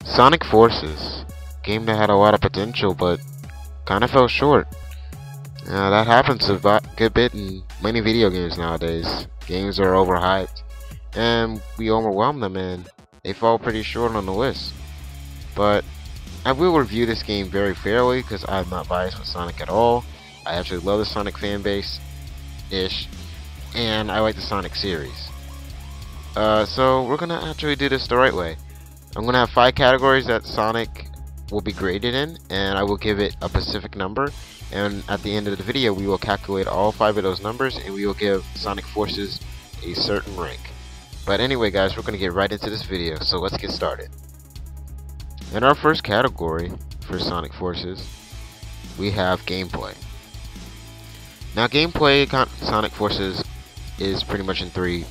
Sonic Forces, game that had a lot of potential but kind of fell short. That happens a good bit in many video games nowadays. Games are overhyped, and we overwhelm them, and they fall pretty short on the list. But I will review this game very fairly because I'm not biased with Sonic at all. I actually love the Sonic fan base-ish, and I like the Sonic series. So we're gonna actually do this the right way. I'm gonna have 5 categories that Sonic will be graded in, and I will give it a specific number. And at the end of the video, we will calculate all 5 of those numbers, and we will give Sonic Forces a certain rank. But anyway, guys, we're gonna get right into this video. So let's get started. In our first category for Sonic Forces, we have gameplay. Now, gameplay Sonic Forces is pretty much in 3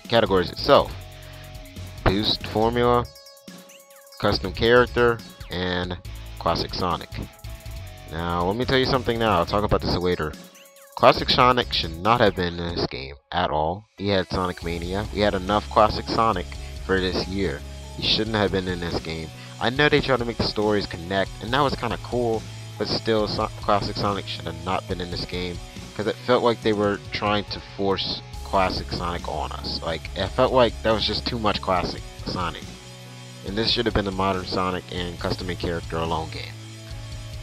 categories itself: boost formula, custom character, and classic Sonic. Now, let me tell you something now. I'll talk about this later. Classic Sonic should not have been in this game at all. He had Sonic Mania. We had enough classic Sonic for this year. He shouldn't have been in this game. I know they tried to make the stories connect, and that was kind of cool, but still, classic Sonic should have not been in this game, because it felt like they were trying to force classic Sonic on us. Like, it felt like that was just too much classic Sonic. And this should have been the modern Sonic and custom-made character alone game.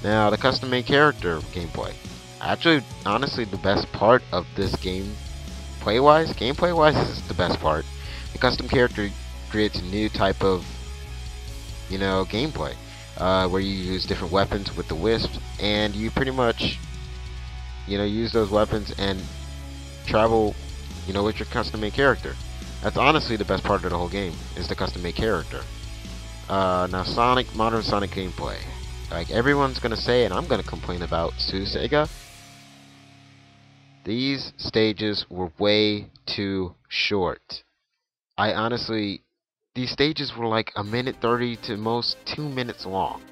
Now, the custom-made character gameplay. Actually, honestly, the best part of this game, gameplay-wise, is the best part. The custom character creates a new type of, gameplay, where you use different weapons with the Wisp, and you pretty much, use those weapons and travel, with your custom-made character. That's honestly the best part of the whole game, is the custom-made character. Now, modern Sonic gameplay. Like everyone's gonna say, and I'm gonna complain about to Sega, these stages were way too short. These stages were like 1:30 to most 2 minutes long.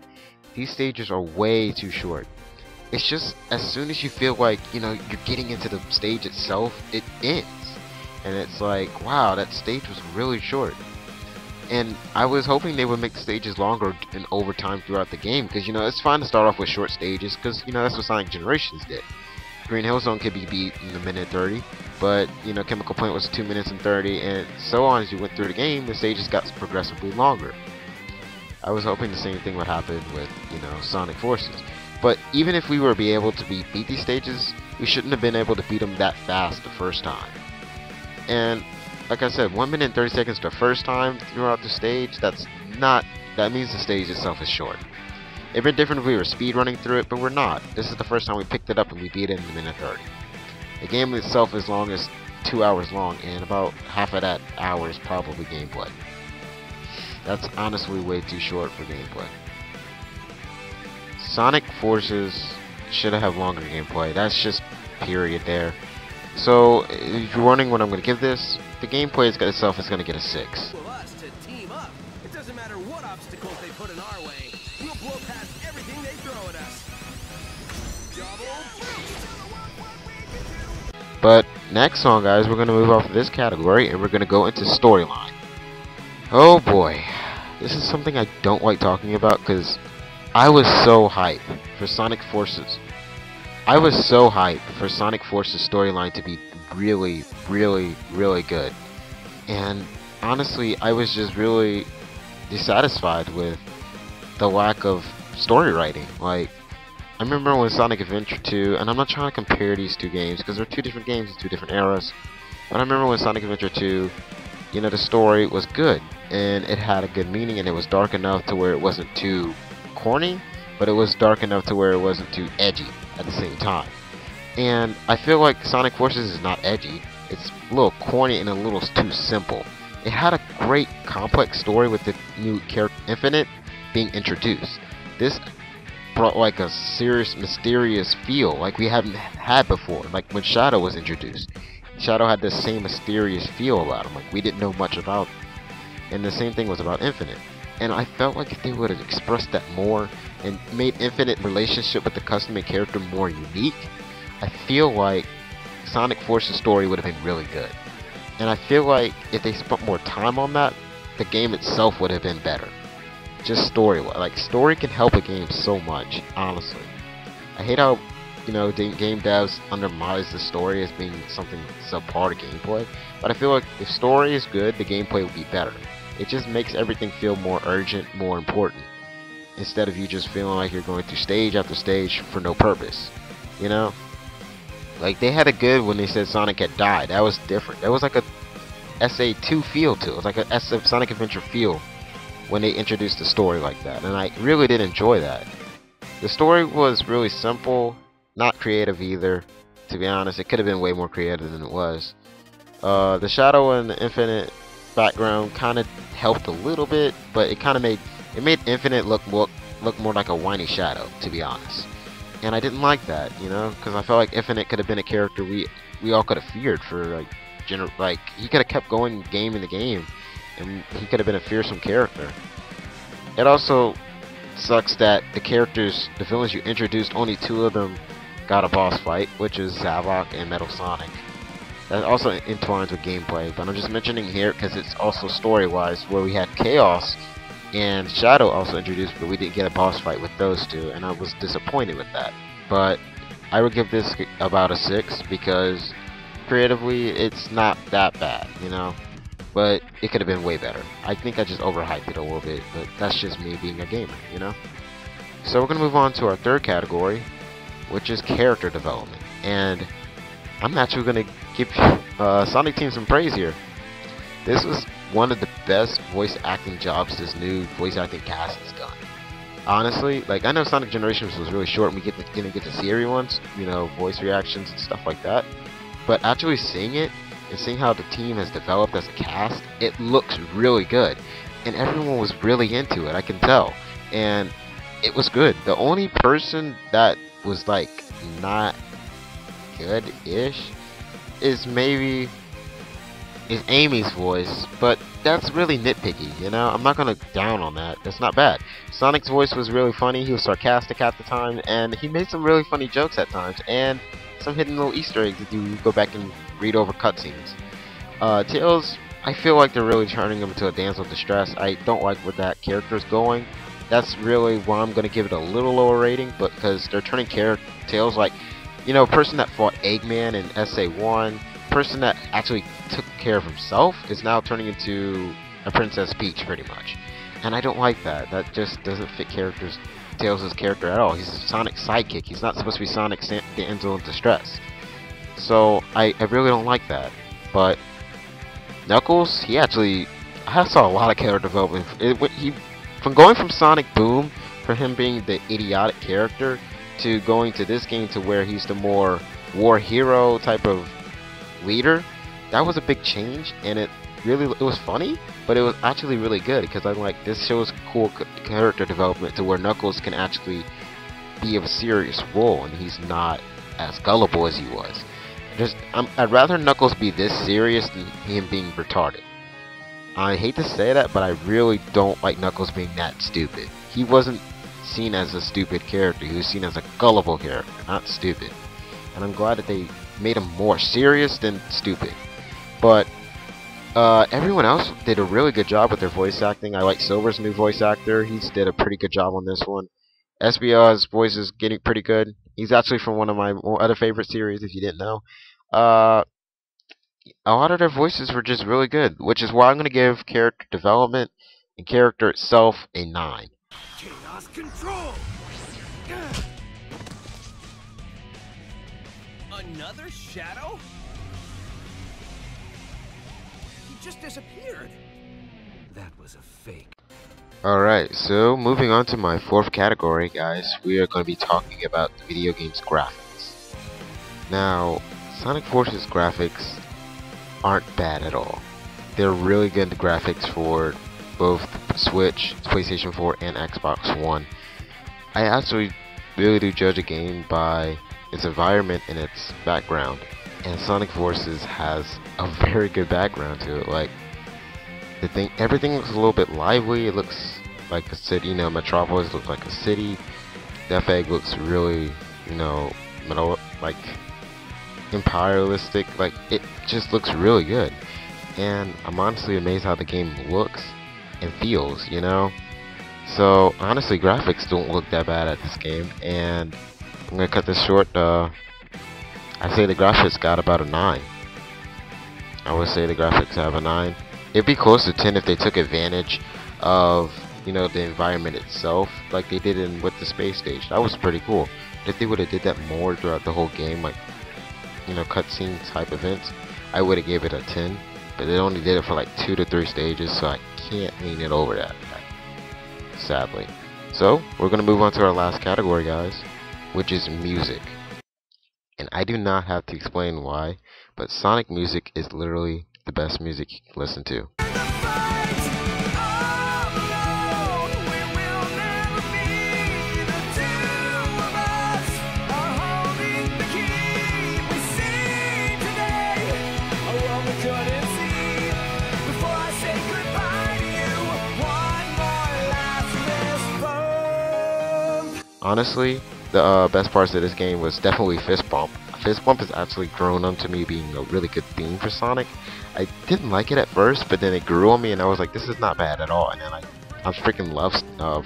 These stages are way too short. It's just, as soon as you feel like, you're getting into the stage itself, it ends. And it's like, wow, that stage was really short. And I was hoping they would make the stages longer and over time throughout the game, because it's fine to start off with short stages, because that's what Sonic Generations did. Green Hill Zone could be beat in 1:30, but Chemical Plant was 2 minutes and 30, and so on. As you went through the game, the stages got progressively longer. I was hoping the same thing would happen with Sonic Forces. But even if we were able to beat these stages, we shouldn't have been able to beat them that fast the first time. And like I said, 1 minute and 30 seconds the first time throughout the stage, that means the stage itself is short. It'd been different if we were speedrunning through it, but we're not. This is the first time we picked it up and we beat it in 1:30. The game itself is 2 hours long, and about half of that hour is probably gameplay. That's honestly way too short for gameplay. Sonic Forces should have longer gameplay. That's just period there. So, if you're wondering what I'm going to give this, the gameplay itself is going to get a 6. Us to team up. It doesn't matter what obstacles they put in our way. We'll blow past everything they throw at us. But next song, guys, we're going to move off of this category and we're going to go into storyline. Oh boy, this is something I don't like talking about because I was so hyped for Sonic Forces. I was so hyped for Sonic Forces storyline to be really, really, really good. And honestly, I was just really dissatisfied with the lack of story writing. Like, I remember when Sonic Adventure 2, and I'm not trying to compare these 2 games because they're 2 different games in 2 different eras, but I remember when Sonic Adventure 2, the story was good, and it had a good meaning, and it was dark enough to where it wasn't too corny, but it was dark enough to where it wasn't too edgy at the same time. And I feel like Sonic Forces is not edgy. It's a little corny and a little too simple. It had a great complex story with the new character Infinite being introduced. This brought like a serious, mysterious feel like we haven't had before. Like when Shadow was introduced. Shadow had this same mysterious feel about him. Like we didn't know much about him. And the same thing was about Infinite. And I felt like if they would have expressed that more and made Infinite relationship with the custom-made character more unique, I feel like Sonic Forces story would have been really good. And I feel like if they spent more time on that, the game itself would have been better. just story. Like, story can help a game so much, honestly. I hate how, you know, game devs undermines the story as being something subpar to gameplay, but I feel like if story is good, the gameplay will be better. It just makes everything feel more urgent, more important, instead of you just feeling like you're going through stage after stage for no purpose, you know? Like, they had it good when they said Sonic had died. That was different. That was like a SA2 feel to it. It was like a Sonic Adventure feel when they introduced the story like that, and I really did enjoy that. The story was really simple, not creative either. To be honest, it could have been way more creative than it was. The shadow and the Infinite background kind of helped a little bit, but it kind of made Infinite look more like a whiny shadow, to be honest. And I didn't like that, you know, because I felt like Infinite could have been a character we all could have feared for like he could have kept going game into game, and he could have been a fearsome character. It also sucks that the villains you introduced, only 2 of them got a boss fight, which is Zavok and Metal Sonic. That also entwines with gameplay, but I'm just mentioning here because it's also story-wise, where we had Chaos and Shadow also introduced, but we didn't get a boss fight with those 2, and I was disappointed with that. But I would give this about a 6 because creatively it's not that bad, you know, but it could have been way better. I think I just overhyped it a little bit, but that's just me being a gamer, you know. So we're gonna move on to our third category, which is character development, and I'm actually gonna give Sonic Team some praise here. This was one of the best voice acting jobs this new voice acting cast has done. Honestly, like, I know Sonic Generations was really short and we didn't get to see everyone's, you know, voice reactions and stuff like that. But actually seeing it and seeing how the team has developed as a cast, it looks really good. And everyone was really into it, I can tell. And it was good. The only person that was, like, not good-ish is Amy's voice, but that's really nitpicky, you know? I'm not gonna down on that. That's not bad. Sonic's voice was really funny. He was sarcastic at the time, and he made some really funny jokes at times, and some hidden little Easter eggs if you go back and read over cutscenes. Tails, I feel like they're really turning him into a damsel in distress. I don't like where that character is going. That's really why I'm gonna give it a little lower rating, but because they're turning Tails, like, you know, a person that fought Eggman in SA1, person that actually took care of himself is now turning into a Princess Peach, pretty much. And I don't like that. That just doesn't fit Tails' character at all. He's Sonic's sidekick. He's not supposed to be Sonic's damsel in distress. So I really don't like that. But Knuckles, I saw a lot of character development. From going from Sonic Boom, for him being the idiotic character, to going to this game to where he's the more war hero type of leader, that was a big change, and it was funny, but it was actually really good, because I'm like, this shows cool character development to where Knuckles can actually be of a serious role, and he's not as gullible as he was. I'd rather Knuckles be this serious than him being retarded. I hate to say that, but I really don't like Knuckles being that stupid. He wasn't seen as a stupid character, he was seen as a gullible character, not stupid. And I'm glad that they made him more serious than stupid. But everyone else did a really good job with their voice acting. I like Silver's new voice actor. He's did a pretty good job on this one. SBR's voice is getting pretty good. He's actually from one of my other favorite series, if you didn't know. A lot of their voices were just really good, which is why I'm going to give character development and character itself a 9. Chaos control! Another shadow? He just disappeared. That was a fake. Alright, so moving on to my fourth category, guys, we are going to be talking about the video game's graphics. Now, Sonic Force's graphics aren't bad at all. They're really good graphics for both Switch, PlayStation 4, and Xbox One. I actually really do judge a game by its environment and its background, and Sonic Forces has a very good background to it. Like, everything looks a little bit lively. It looks like a city, you know, Metropolis looks like a city. Death Egg looks really, you know, like imperialistic. Like, it just looks really good, and I'm honestly amazed how the game looks and feels, you know. So honestly, graphics don't look that bad at this game, and I'm gonna cut this short. I say the graphics got about a 9. I would say the graphics have a 9. It'd be close to 10 if they took advantage of, you know, the environment itself, like they did in with the space stage. That was pretty cool. But if they would have did that more throughout the whole game, like, you know, cutscene type events, I would have gave it a 10. But they only did it for like 2 to 3 stages, so I can't lean it over that, sadly. So we're gonna move on to our last category, guys, which is music. And I do not have to explain why, but Sonic music is literally the best music you can listen to. Honestly, the best parts of this game was definitely Fist Bump. Fist Bump has actually grown on to me being a really good theme for Sonic. I didn't like it at first, but then it grew on me and I was like, this is not bad at all. And then I freaking love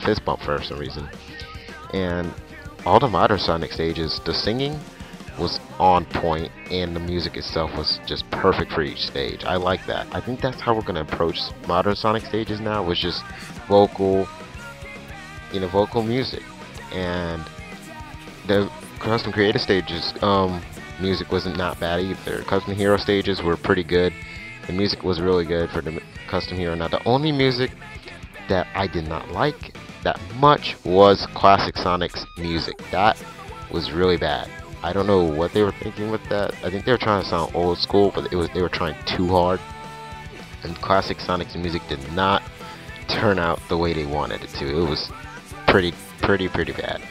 Fist Bump for some reason. And all the modern Sonic stages, the singing was on point and the music itself was just perfect for each stage. I like that. I think that's how we're going to approach modern Sonic stages now, was just vocal, you know, vocal music. And the custom creator stages music wasn't not bad either. Custom hero stages were pretty good. The music was really good for the custom hero. Now the only music that I did not like that much was classic Sonic's music. That was really bad. I don't know what they were thinking with that. I think they were trying to sound old school, but they were trying too hard. And classic Sonic's music did not turn out the way they wanted it to. It was pretty bad.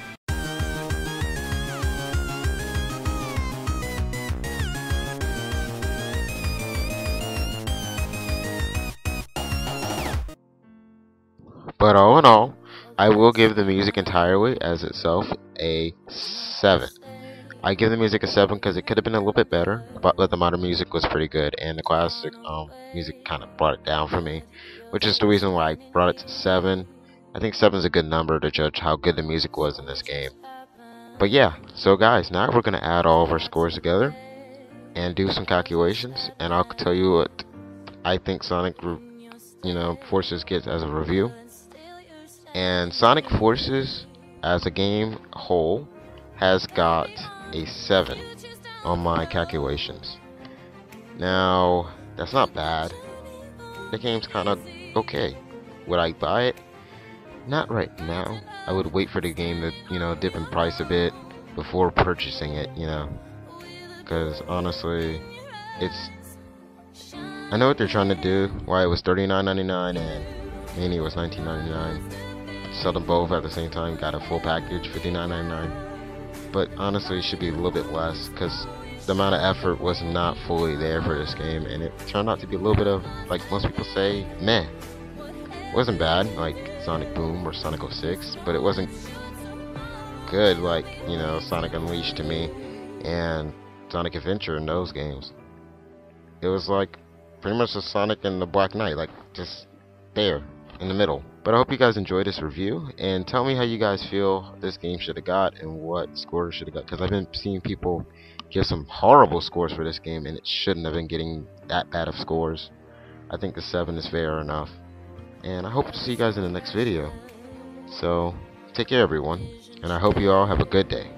But all in all, I will give the music entirely as itself a 7. I give the music a 7 because it could have been a little bit better, but the modern music was pretty good, and the classic music kind of brought it down for me, which is the reason why I brought it to 7. I think 7 is a good number to judge how good the music was in this game. But yeah, so guys, now we're going to add all of our scores together and do some calculations, and I'll tell you what I think Sonic, you know, Forces gets as a review. And Sonic Forces as a game whole has got a 7 on my calculations. Now, that's not bad. The game's kind of okay. Would I buy it? Not right now. I would wait for the game to, you know, dip in price a bit before purchasing it, you know. Because honestly, I know what they're trying to do. Why it was $39.99 and Mania was $19.99. Sell them both at the same time. Got a full package, $59.99. But honestly, it should be a little bit less because the amount of effort was not fully there for this game, and it turned out to be a little bit of, like most people say, meh. It wasn't bad like Sonic Boom or Sonic 06, but it wasn't good like, you know, Sonic Unleashed to me and Sonic Adventure in those games. It was like pretty much the Sonic and the Black Knight, like just there in the middle. But I hope you guys enjoyed this review, and tell me how you guys feel this game should have got and what score should have got, because I've been seeing people give some horrible scores for this game and it shouldn't have been getting that bad of scores. I think the 7 is fair enough, and I hope to see you guys in the next video. So take care everyone, and I hope you all have a good day.